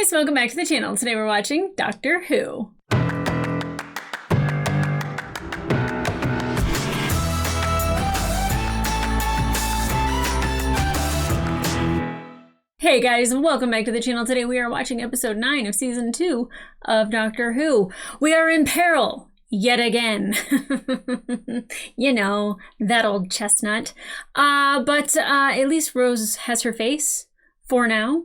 guys, welcome back to the channel. Today we're watching Doctor Who. Hey guys, welcome back to the channel. Today we are watching episode 9 of season 2 of Doctor Who. We are in peril yet again. You know, that old chestnut. But at least Rose has her face for now.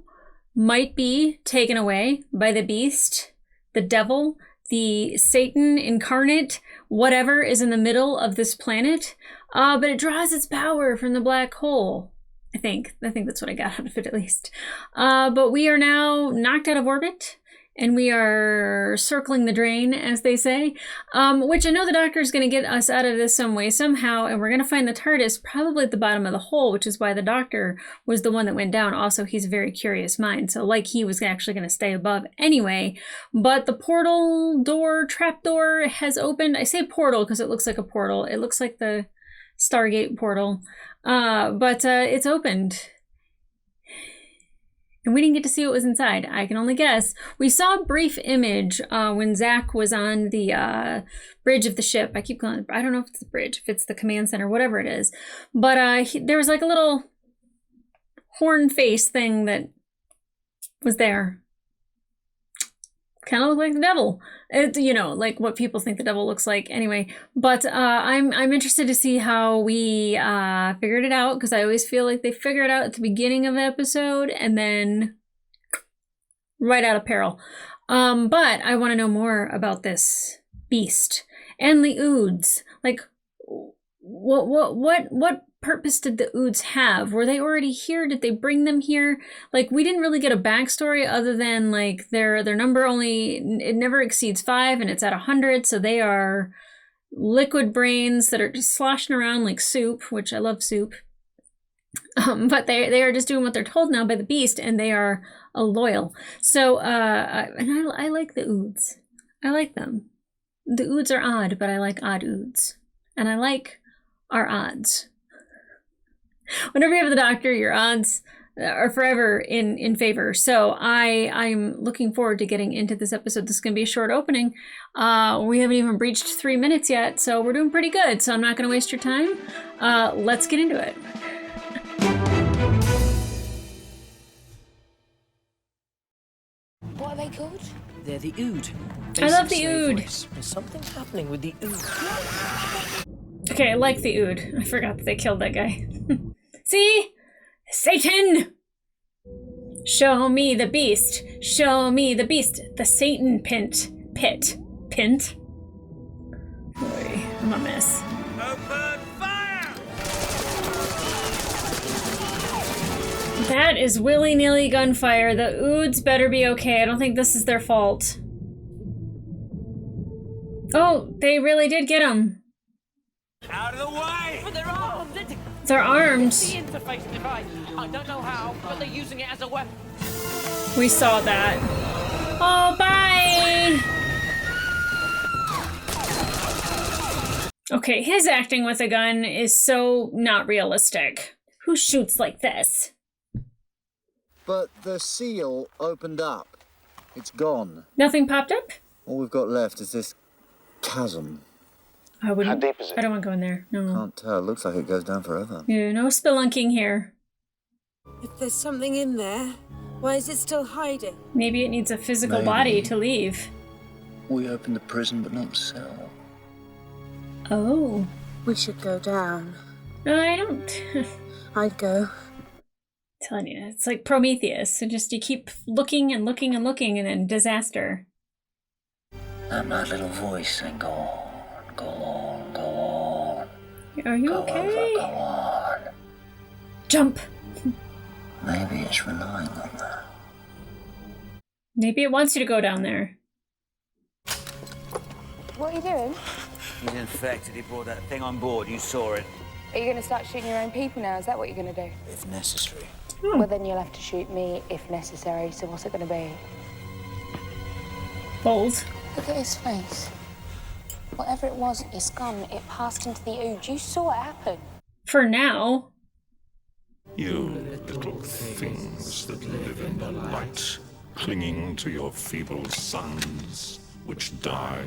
Might be taken away by the beast, the devil, the Satan incarnate, whatever is in the middle of this planet. But it draws its power from the black hole. I think that's what I got out of it, at least. But we are now knocked out of orbit, and we are circling the drain, as they say, which I know the Doctor is going to get us out of this some way, somehow, and we're going to find the TARDIS probably at the bottom of the hole, which is why the Doctor was the one that went down. Also, he's a very curious mind, so like he was actually going to stay above anyway. But the portal door, trapdoor, has opened. I say portal because it looks like a portal. It looks like the Stargate portal. But it's opened. And we didn't get to see what was inside. I can only guess. We saw a brief image when Zach was on the bridge of the ship. I keep calling it, I don't know if it's the bridge, if it's the command center, whatever it is. But there was like a little horn face thing that was there. Kind of looked like the devil. It, you know, like what people think the devil looks like anyway. But I'm interested to see how we figured it out, because I always feel like they figure it out at the beginning of the episode and then right out of peril. But I want to know more about this beast and the Oods. Like, what purpose did the Oods have? Were they already here? Did they bring them here? Like, we didn't really get a backstory other than like their number only, it never exceeds 5 and it's at 100, so they are liquid brains that are just sloshing around like soup, which I love soup. But they are just doing what they're told now by the beast, and they are loyal. So and I like the Oods. I like them. The Oods are odd, but I like odd Oods. And I like our odds. Whenever you have the Doctor, your odds are forever in favor. So I'm looking forward to getting into this episode. This is going to be a short opening. We haven't even breached 3 minutes yet, so we're doing pretty good. So I'm not going to waste your time. Let's get into it. What are they called? They're the Ood. I love the Ood. There's something happening with the Ood. Okay, I like the Ood. I forgot that they killed that guy. See? Satan! Show me the beast. Show me the beast. The Satan pit. Pint? Boy, I'm a mess. Open fire! That is willy-nilly gunfire. The Oods better be okay. I don't think this is their fault. Oh, they really did get him. Out of the way! But they're armed! They're armed. The interface device. I don't know how, but they're using it as a weapon. We saw that. Oh, bye! Okay, his acting with a gun is so not realistic. Who shoots like this? But the seal opened up. It's gone. Nothing popped up? All we've got left is this chasm. I wouldn't. How deep is it? I don't want to go in there. No. Can't tell. Looks like it goes down forever. Yeah, no spelunking here. If there's something in there, why is it still hiding? Maybe it needs a physical Maybe. body to leave. We opened the prison, but not the cell. Oh. We should go down. No, I don't. I'd go. Telling you, it's like Prometheus. And just you keep looking and looking and looking, and then disaster. And that little voice saying, go on, go on, go on. Are you Go okay? over, go on. Jump. Maybe it's relying on that. Maybe it wants you to go down there. What are you doing? He's infected. He brought that thing on board. You saw it. Are you going to start shooting your own people now? Is that what you're going to do? If necessary. Well, then you'll have to shoot me if necessary. So what's it going to be? Bold. Look at his face. Whatever it was, it's gone. It passed into the Ood. You saw it happen. For now. You little things that live in the light. clinging to your feeble sons, which die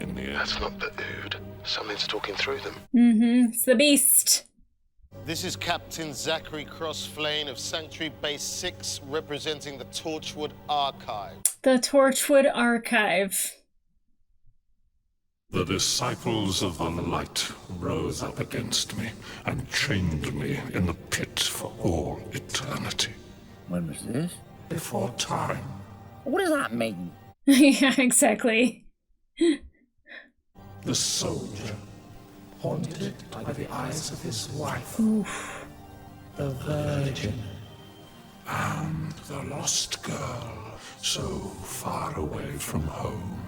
in the end. That's not the Ood. Something's talking through them. It's the beast. This is Captain Zachary Crossflane of Sanctuary Base 6, representing the Torchwood Archive. The Torchwood Archive. The disciples of the light rose up against me and chained me in the pit for all eternity. When was this? Before time. What does that mean? Yeah, exactly. The soldier, haunted by the eyes of his wife, the virgin, and the lost girl, so far away from home.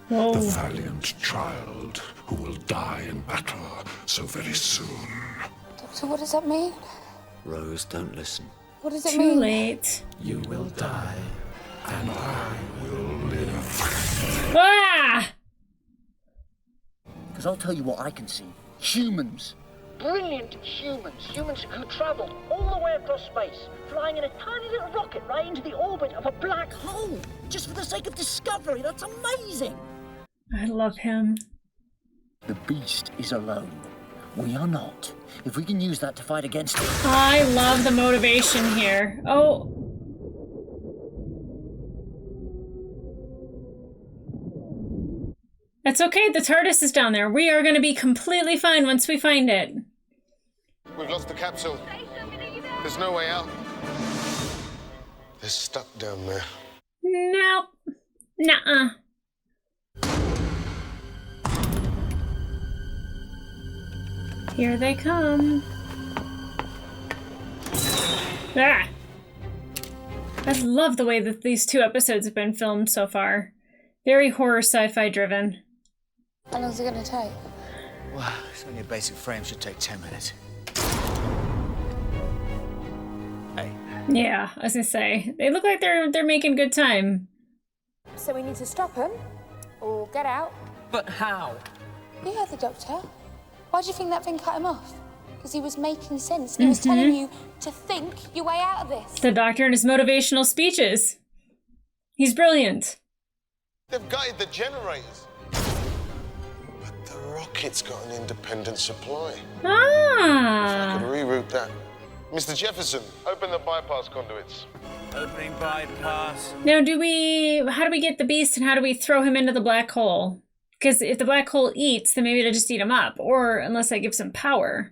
Whoa. The valiant child who will die in battle so very soon. Doctor, what does that mean? Rose, don't listen. What does it Too mean? late. You will die, and I will live. Ah! Because I'll tell you what I can see. Humans. Brilliant humans. Humans who travel all the way across space, flying in a tiny little rocket right into the orbit of a black hole, just for the sake of discovery. That's amazing. I love him. The beast is alone. We are not. If we can use that to fight against it. I love the motivation here. Oh. That's okay, the TARDIS is down there. We are going to be completely fine once we find it. We've lost the capsule. There's no way out. They're stuck down there. Nope. Nuh-uh. Here they come. Ah! I love the way that these 2 episodes have been filmed so far. Very horror sci-fi driven. How long is it going to take? Well, it's only a basic frame, should take 10 minutes. Hey. Yeah, I was gonna say. They look like they're making good time. So we need to stop him, or get out. But how? You heard the doctor. Why do you think that thing cut him off? Because he was making sense. He was telling you to think your way out of this. The doctor and his motivational speeches. He's brilliant. They've gutted the generators. But the rocket's got an independent supply. Ah! I could reroute that. Mr. Jefferson, open the bypass conduits. Opening bypass. Now, how do we get the beast and how do we throw him into the black hole? Because if the black hole eats, then maybe it'll just eat him up. Or unless I give some power.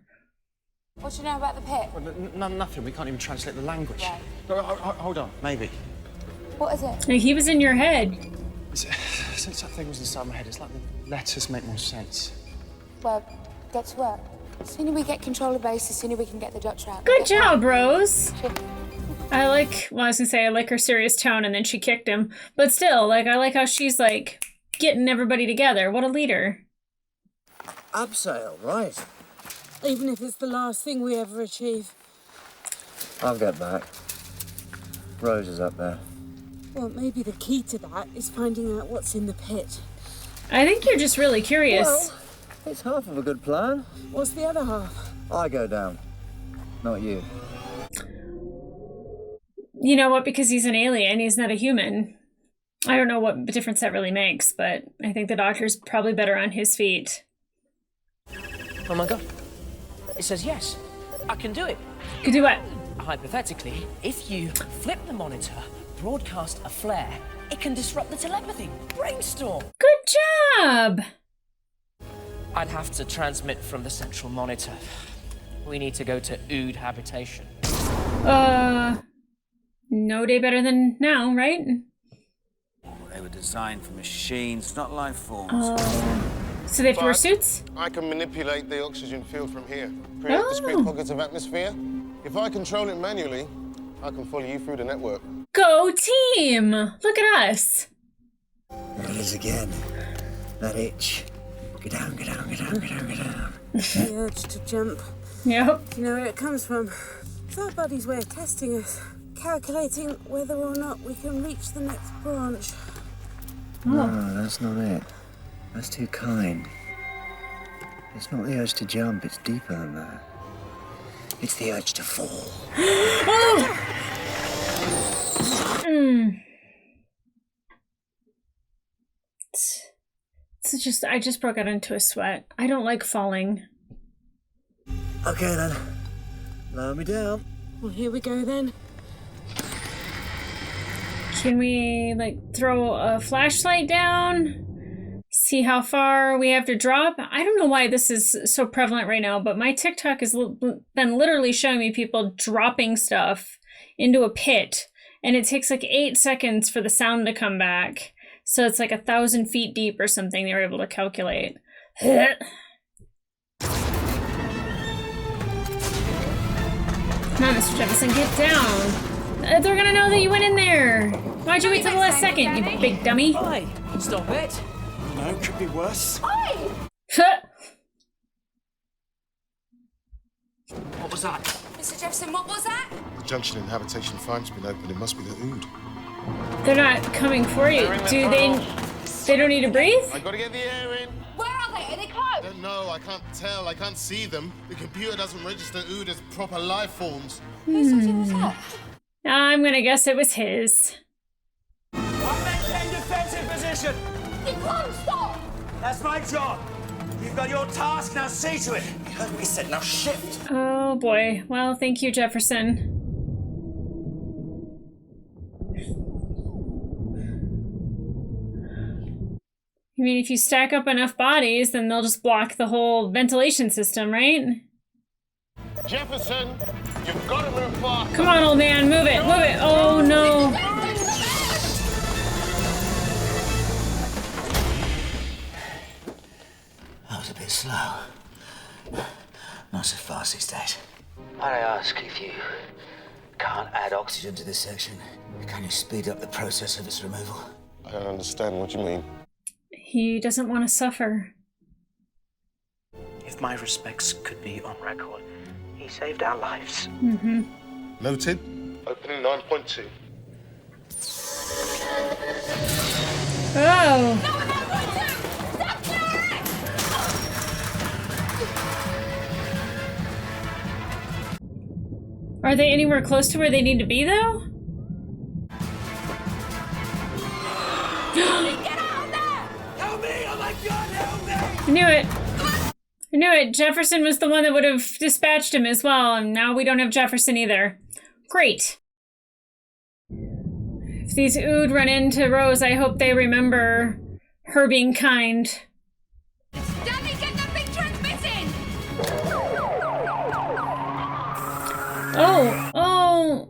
What do you know about the pit? Well, nothing. We can't even translate the language. Right. No, hold on, maybe. What is it? He was in your head. Since that thing was inside my head, it's like the letters make more sense. Well, get to work. The sooner we get control of base, the sooner we can get the doctor out. Good job, Rose. I was gonna say I like her serious tone, and then she kicked him. But still, I like how she's getting everybody together. What a leader. Abseil, right. Even if it's the last thing we ever achieve. I'll get back. Rose is up there. Well, maybe the key to that is finding out what's in the pit. I think you're just really curious. Well, it's half of a good plan. What's the other half? I go down. Not you. You know what? Because he's an alien, he's not a human. I don't know what difference that really makes, but I think the doctor's probably better on his feet. Oh my god. It says yes. I can do it. Could do what? Hypothetically, if you flip the monitor, broadcast a flare, it can disrupt the telepathy. Brainstorm! Good job! I'd have to transmit from the central monitor. We need to go to Ood habitation. No day better than now, right? They were designed for machines, not life forms. So they have to wear suits? I can manipulate the oxygen field from here. Create discrete pockets of atmosphere. If I control it manually, I can follow you through the network. Go team! Look at us. There it is again. That itch. Go down, go down, go down, go down, go down. The urge to jump. Yep. Do you know where it comes from? It's our body's way of testing us. Calculating whether or not we can reach the next branch. No, that's not it. That's too kind. It's not the urge to jump, it's deeper than that. It's the urge to fall. I just broke out into a sweat. I don't like falling. Okay then. Lower me down. Well, here we go then. Can we, like, throw a flashlight down? See how far we have to drop? I don't know why this is so prevalent right now, but my TikTok has been literally showing me people dropping stuff into a pit, and it takes like 8 seconds for the sound to come back. So it's like 1,000 feet deep or something they were able to calculate. Come on, Mr. Jefferson, get down. They're gonna know that you went in there. Why'd you wait till the last second, you big dummy? Oi, stop it. No, could be worse. What was that? Mr. Jefferson, what was that? The junction and habitation fine's been opened. It must be the Ood. They're not coming for you. Do they? They don't need to breathe? I gotta get the air in. Where are they? Are they I close? don't know. I can't tell. I can't see them. The computer doesn't register Ood as proper life forms. Whose idea was that? I'm gonna guess it was his. I'm maintaining defensive position. You can't stop! That's my job. You've got your task, now see to it. You heard me said, now shift. Oh boy. Well, thank you, Jefferson. I mean, if you stack up enough bodies, then they'll just block the whole ventilation system, right? Jefferson, you've got to move fast. Come on, old man, move it, move it. Oh no. That was a bit slow. Not so fast these days. Might I ask, if you can't add oxygen to this section, can you speed up the process of its removal? I don't understand what you mean. He doesn't want to suffer. If my respects could be on record, he saved our lives. Mm-hmm. Noted. Opening 9.2. Oh. Are they anywhere close to where they need to be, though? I knew it. I knew it. Jefferson was the one that would have dispatched him as well, and now we don't have Jefferson either. Great. If these Ood run into Rose, I hope they remember her being kind. Danny, get that big transmitting! Oh, oh.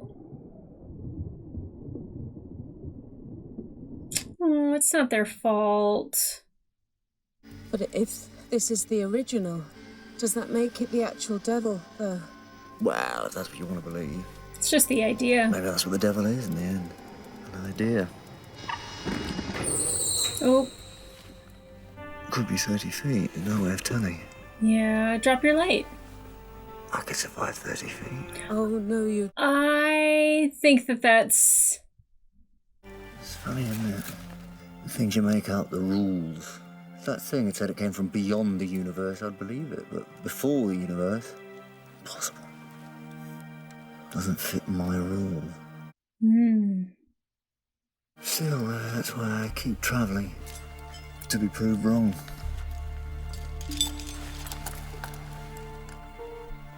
Oh, it's not their fault. But if this is the original, does that make it the actual devil, though? Well, if that's what you want to believe. It's just the idea. Maybe that's what the devil is in the end. An idea. Oh. Could be 30 feet, no way of telling. Yeah, drop your light. I could survive 30 feet. Oh, no, you... I think that's... It's funny, isn't it? The things you make up, the rules. If that thing had said it came from beyond the universe, I'd believe it. But before the universe, impossible. Doesn't fit my rule. Still, that's why I keep travelling. To be proved wrong.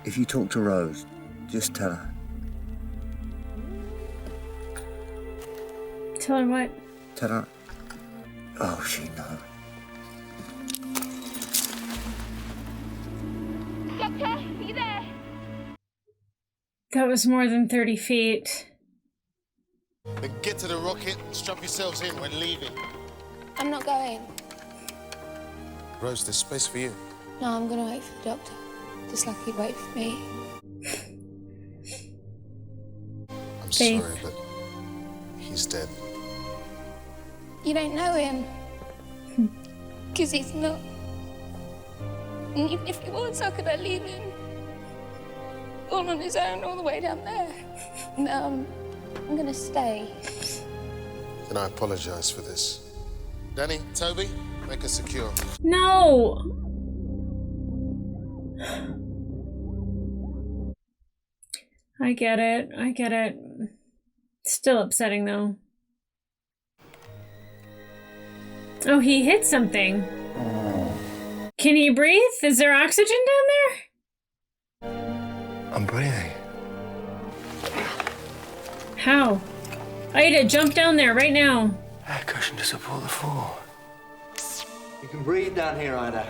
If you talk to Rose, just tell her. Tell her what? Tell her... Oh, she knows. Doctor, are you there? That was more than 30 feet. Then get to the rocket, strap yourselves in, we're leaving. I'm not going. Rose, there's space for you. No, I'm gonna wait for the doctor. Just like he'd wait for me. I'm Faith. sorry, but he's dead. You don't know him. Because he's not. And even if he was, how could I leave him? All on his own, all the way down there. No, I'm gonna stay. Then I apologize for this. Danny, Toby, make us secure. No! I get it. I get it. Still upsetting, though. Oh, he hit something. Can he breathe? Is there oxygen down there? I'm breathing. How? I need to jump down there right now. Air cushion to support the fall. You can breathe down here, Ida.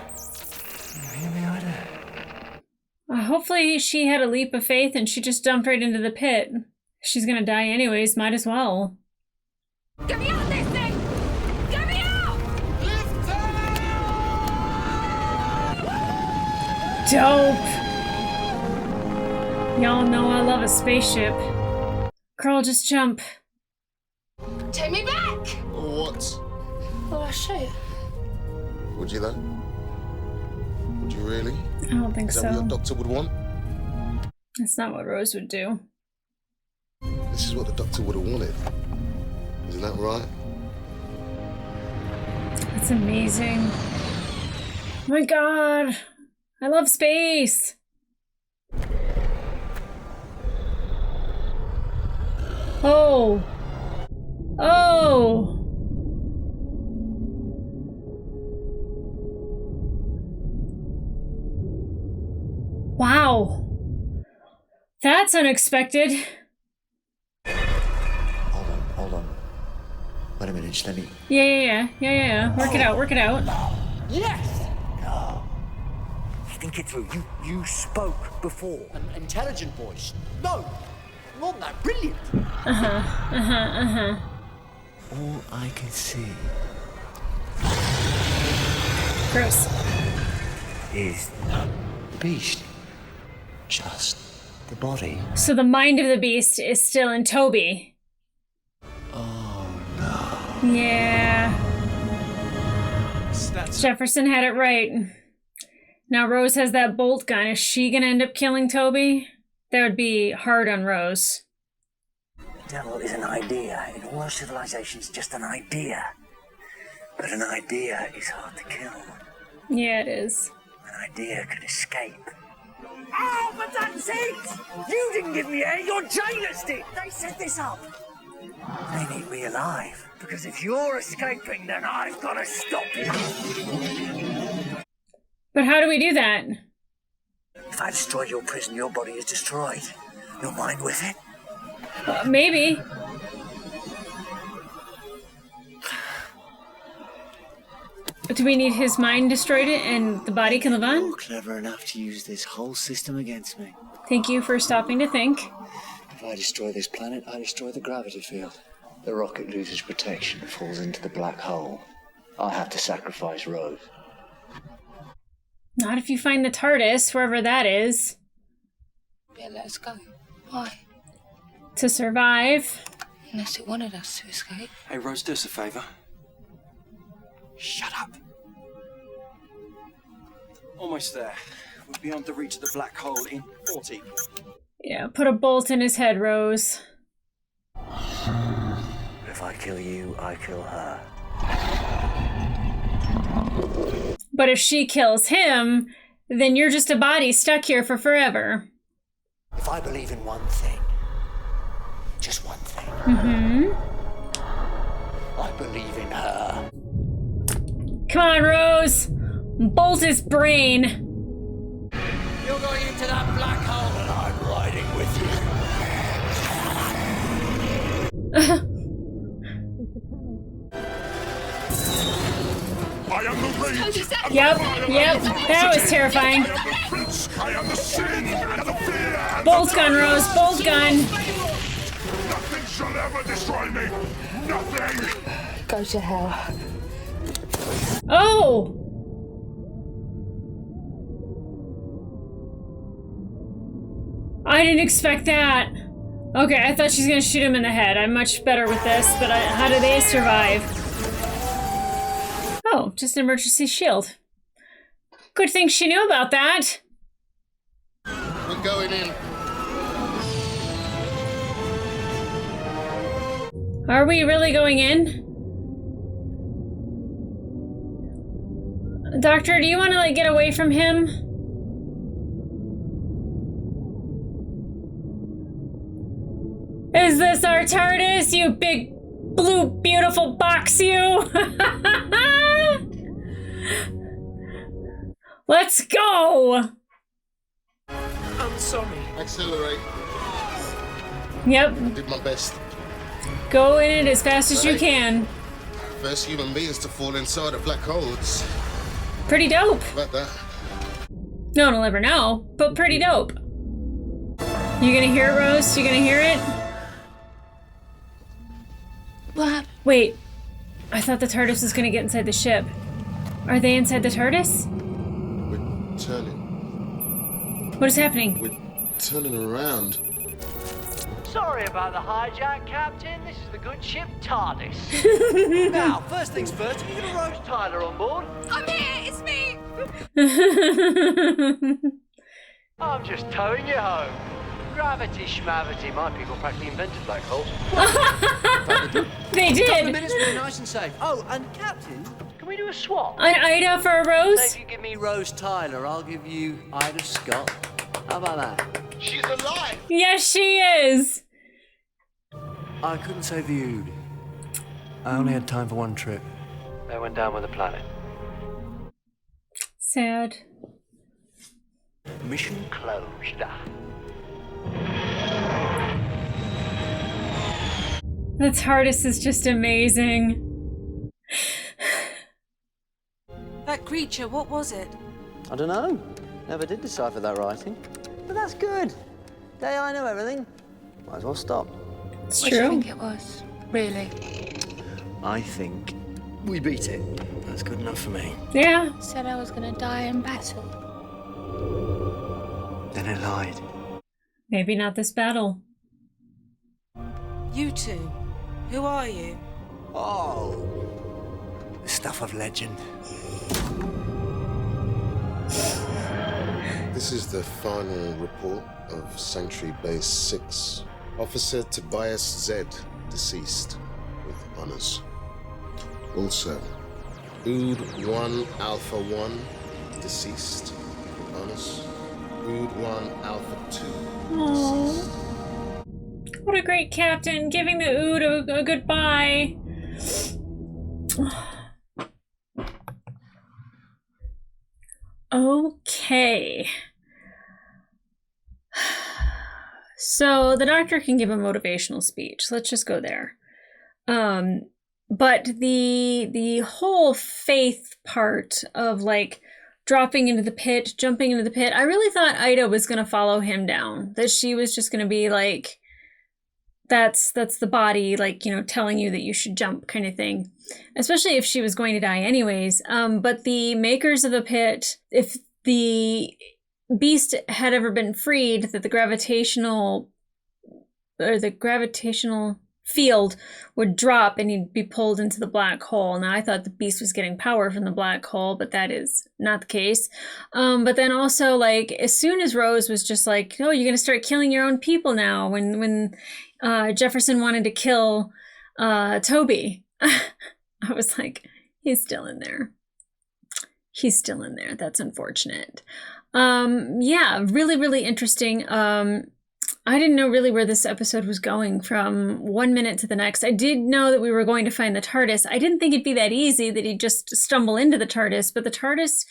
You hear me, Ida? Hopefully she had a leap of faith and she just jumped right into the pit. She's gonna die anyways, might as well. Get me out this thing! Get me out! Dope! Y'all know I love a spaceship. Girl, just jump. Take me back! What? Well, I'll show you. Would you though? Would you really? I don't think Is that what so. your doctor would want? That's not what Rose would do. This is what the doctor would have wanted. Isn't that right? That's amazing. Oh my god. I love space. Oh. Oh. Wow. That's unexpected. Hold on. Wait a minute, let me... Yeah. Work it out. Yes! No. Think it through. You spoke before. An intelligent voice. No, not that brilliant. All I can see Gross. is the beast. Just the body. So the mind of the beast is still in Toby. Oh no. Yeah. Jefferson had it right. Now Rose has that bolt gun. Is she gonna end up killing Toby? That would be hard on Rose. The devil is an idea. In all our civilizations, just an idea. But an idea is hard to kill. Yeah, it is. An idea can escape. Oh, for God's sake! You didn't give me air, your jailers did! They set this up! They need me alive, because if you're escaping, then I've got to stop you. But how do we do that? If I destroy your prison, your body is destroyed. Your mind with it? Maybe. Do we need his mind destroyed and the body can live on? You're clever enough to use this whole system against me. Thank you for stopping to think. If I destroy this planet, I destroy the gravity field. The rocket loses protection, falls into the black hole. I have to sacrifice Rose. Not if you find the TARDIS, wherever that is. Yeah, let's go. Why? To survive. Unless it wanted us to escape. Hey, Rose, do us a favour. Shut up. Almost there. We're beyond the reach of the black hole in 40. Yeah, put a bolt in his head, Rose. If I kill you, I kill her. But if she kills him, then you're just a body stuck here for forever. If I believe in one thing, just one thing. I believe in her. Come on, Rose! Bolt his brain! You're going into that black hole and I'm riding with you. I am the rage. Yep, that was terrifying. I am the sin and the fear. Bolt gun, Rose, bolt gun! Nothing shall ever destroy me. Nothing. Go to hell. Oh! I didn't expect that. Okay, I thought she's gonna shoot him in the head. I'm much better with this, but how do they survive? Oh, just an emergency shield. Good thing she knew about that. We're going in. Are we really going in? Doctor, do you want to, like, get away from him? Is this our TARDIS, you big, blue, beautiful box, you? Let's go! I'm sorry. Accelerate. Yep. I did my best. Go in it as fast as you Right. can. First human beings to fall inside a black hole. It's Pretty dope. about that. No one will ever know, but pretty dope. You gonna hear it, Rose? You gonna hear it? What? Wait. I thought the TARDIS was gonna get inside the ship. Are they inside the TARDIS? We're turning. What is happening? We're turning around. Sorry about the hijack, Captain. This is the good ship TARDIS. Now, first things first, are you gonna roast Tyler on board? I'm here, it's me! I'm just towing you home. Gravity schmavity. My people practically invented black holes. They Couple of did! minutes, we'll be nice and safe. Oh, and Captain, can we do a swap? An Ida for a Rose? Say if you give me Rose Tyler, I'll give you Ida Scott. How about that? She's alive! Yes, she is! I couldn't save the Ood. I only had time for one trip. They went down with the planet. Sad. Mission closed. The TARDIS is just amazing. That creature, what was it? I don't know. Never did decipher that writing. But that's good. Day I know everything. Might as well stop. It's What do you true. think it was? Really? I think we beat it. That's good enough for me. Yeah. Said I was gonna die in battle. Then it lied. Maybe not this battle. You two. Who are you? Oh, the stuff of legend. This is the final report of Sanctuary Base 6. Officer Tobias Z, deceased, with honors. Also, Ood 1 Alpha 1, deceased, with honors. Ood 1 Alpha 2, deceased. What a great captain, giving the Ood a goodbye. Okay. So the doctor can give a motivational speech. Let's just go there. But the whole faith part of like dropping into the pit, jumping into the pit, I really thought Ida was gonna follow him down. That she was just gonna be like, that's the body, like, you know, telling you that you should jump kind of thing. Especially if she was going to die anyways. But the makers of the pit, if the beast had ever been freed, that the gravitational field would drop and he'd be pulled into the black hole. Now I thought the beast was getting power from the black hole, but that is not the case. But then also, like, as soon as Rose was just like, oh, you're gonna start killing your own people now, when Jefferson wanted to kill Toby, I was like, he's still in there. He's still in there. That's unfortunate. Yeah, really, really interesting. I didn't know really where this episode was going from 1 minute to the next. I did know that we were going to find the TARDIS. I didn't think it'd be that easy, that he'd just stumble into the TARDIS, but the TARDIS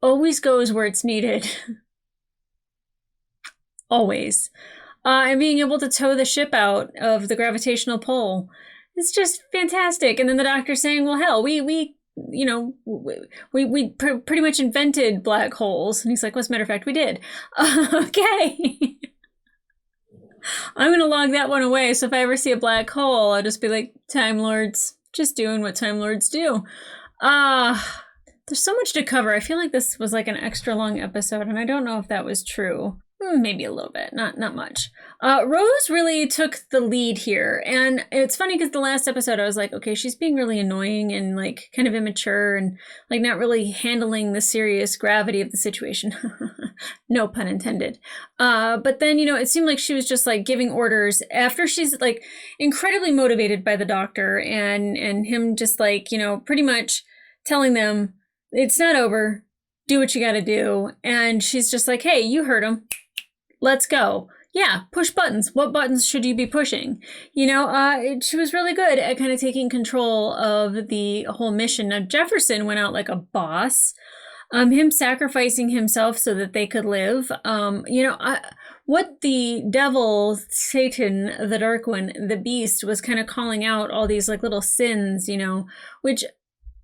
always goes where it's needed. Always. And being able to tow the ship out of the gravitational pull is just fantastic. And then the doctor saying, well, hell, we pretty much invented black holes. And he's like, well, as a matter of fact, we did. Okay. I'm going to log that one away. So if I ever see a black hole, I'll just be like, Time Lords, just doing what Time Lords do. There's so much to cover. I feel like this was like an extra long episode, and I don't know if that was true. Maybe a little bit, not much. Rose really took the lead here, and it's funny because the last episode I was like, okay, she's being really annoying and like kind of immature and like not really handling the serious gravity of the situation. No pun intended. But then, you know, it seemed like she was just like giving orders after she's like incredibly motivated by the doctor and him just like, you know, pretty much telling them it's not over. Do what you got to do. And she's just like, hey, you heard him. Let's go. Yeah, push buttons. What buttons should you be pushing? You know, she was really good at kind of taking control of the whole mission. Now, Jefferson went out like a boss. Him sacrificing himself so that they could live. What the devil, Satan, the Dark One, the Beast, was kind of calling out all these like little sins, which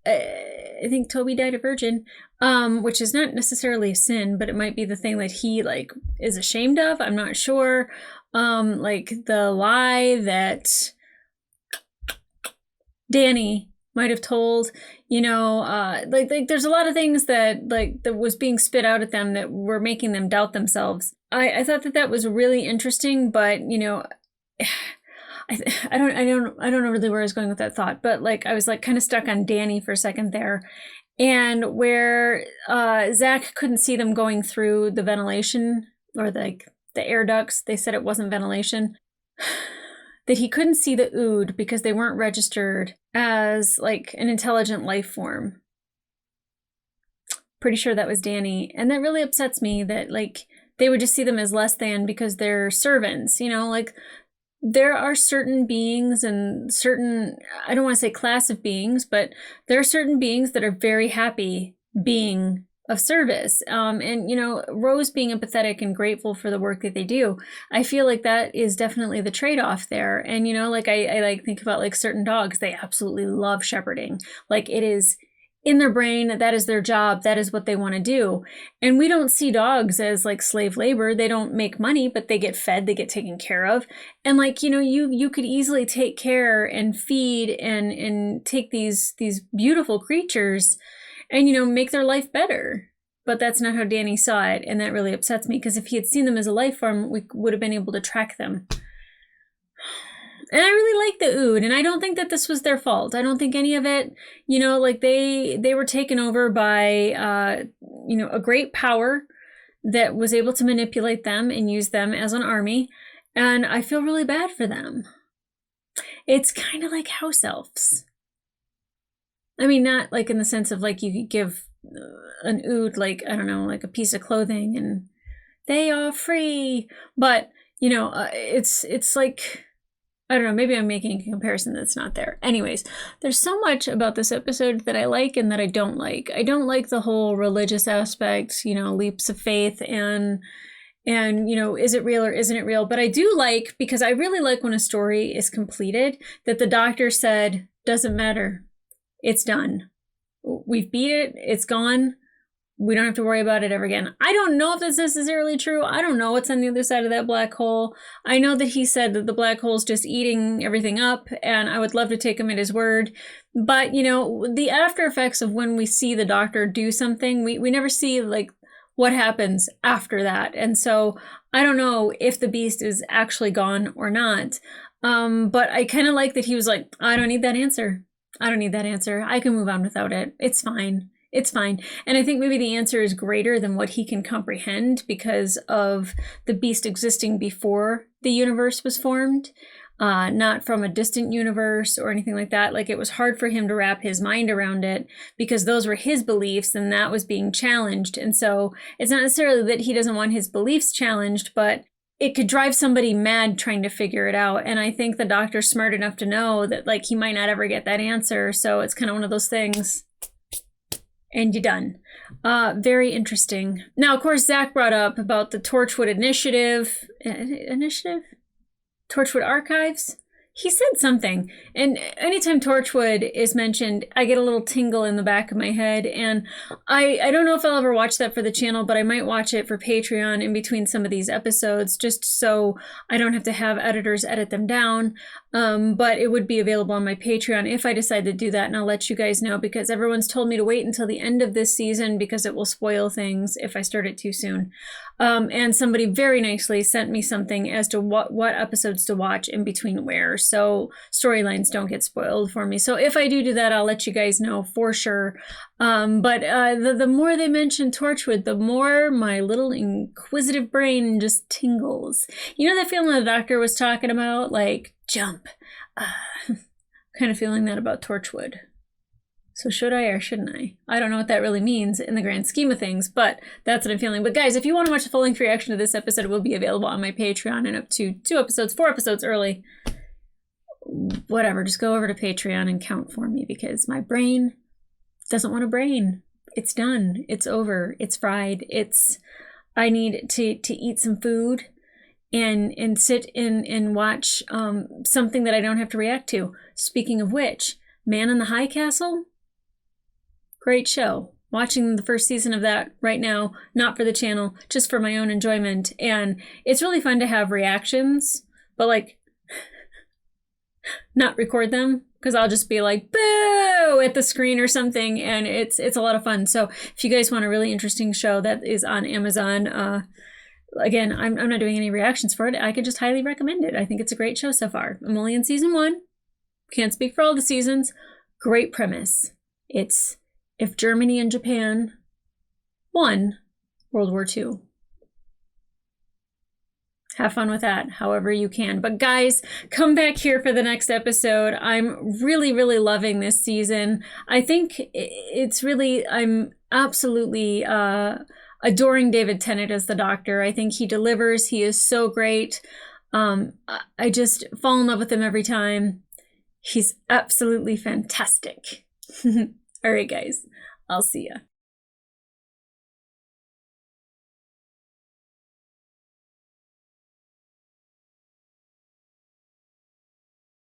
I think Toby died a virgin, which is not necessarily a sin, but it might be the thing that he like is ashamed of. I'm not sure. Like the lie that Danny might have told, like there's a lot of things that was being spit out at them that were making them doubt themselves. I thought that was really interesting, but I don't know really where I was going with that thought, but like I was like kind of stuck on Danny for a second there, and where Zach couldn't see them going through the ventilation or the air ducts. They said it wasn't ventilation. That he couldn't see the Ood because they weren't registered as like an intelligent life form. Pretty sure that was Danny, and that really upsets me that like they would just see them as less than because they're servants, like there are certain beings and certain, I don't want to say class of beings, but there are certain beings that are very happy being of service. And Rose being empathetic and grateful for the work that they do, I feel like that is definitely the trade-off there. And like I like think about like certain dogs, they absolutely love shepherding. Like it is in their brain, that is their job, that is what they want to do. And we don't see dogs as like slave labor. They don't make money, but they get fed, they get taken care of. And like, you could easily take care and feed and take these beautiful creatures and, make their life better. But that's not how Danny saw it. And that really upsets me, because if he had seen them as a life form, we would have been able to track them. And I really like the Ood, and I don't think that this was their fault. I don't think any of it, like they were taken over by, a great power that was able to manipulate them and use them as an army. And I feel really bad for them. It's kind of like house elves. I mean, not like in the sense of like you could give an Ood, like, I don't know, like a piece of clothing and they are free. But, it's like, I don't know, maybe I'm making a comparison that's not there. Anyways, there's so much about this episode that I like and that I don't like. I don't like the whole religious aspect, leaps of faith and is it real or isn't it real? But I do like, because I really like when a story is completed, that the doctor said, doesn't matter. It's done. We've beat it. It's gone. We don't have to worry about it ever again. I don't know if that's necessarily true. I don't know what's on the other side of that black hole. I know that he said that the black hole's just eating everything up, and I would love to take him at his word. But, the after effects of when we see the doctor do something, we never see, like, what happens after that. And so I don't know if the beast is actually gone or not. But I kind of like that he was like, I don't need that answer. I don't need that answer. I can move on without it. It's fine. It's fine. And I think maybe the answer is greater than what he can comprehend because of the beast existing before the universe was formed, not from a distant universe or anything like that. Like, it was hard for him to wrap his mind around it because those were his beliefs and that was being challenged. And so it's not necessarily that he doesn't want his beliefs challenged, but it could drive somebody mad trying to figure it out. And I think the doctor's smart enough to know that, like, he might not ever get that answer. So it's kind of one of those things. And you're done. Very interesting. Now, of course, Zach brought up about the Torchwood Initiative. Torchwood Archives? He said something. And anytime Torchwood is mentioned, I get a little tingle in the back of my head. And I don't know if I'll ever watch that for the channel, but I might watch it for Patreon in between some of these episodes, just so I don't have to have editors edit them down. But it would be available on my Patreon if I decide to do that, and I'll let you guys know, because everyone's told me to wait until the end of this season because it will spoil things if I start it too soon. And somebody very nicely sent me something as to what episodes to watch in between where, so storylines don't get spoiled for me. So if I do that, I'll let you guys know for sure. But the more they mention Torchwood, the more my little inquisitive brain just tingles. You know that feeling the doctor was talking about? Like, jump. Kind of feeling that about Torchwood. So should I or shouldn't I? I don't know what that really means in the grand scheme of things, but that's what I'm feeling. But guys, if you want to watch the full-length reaction to this episode, it will be available on my Patreon and up to 4 episodes early. Whatever, just go over to Patreon and count for me because my brain doesn't want a brain. it's done. It's over. It's fried. I need to eat some food and sit and watch something that I don't have to react to. Speaking of which, Man in the High Castle, great show. Watching the first season of that right now, not for the channel, just for my own enjoyment. And it's really fun to have reactions, but like not record them, because I'll just be like, boo, at the screen or something. And it's a lot of fun. So if you guys want a really interesting show that is on Amazon, again, I'm not doing any reactions for it. I could just highly recommend it. I think it's a great show so far. I'm only in season 1. Can't speak for all the seasons. Great premise. It's if Germany and Japan won World War II. Have fun with that, however you can. But guys, come back here for the next episode. I'm really, really loving this season. I think it's really, I'm absolutely adoring David Tennant as the Doctor. I think he delivers. He is so great. I just fall in love with him every time. He's absolutely fantastic. All right, guys, I'll see ya.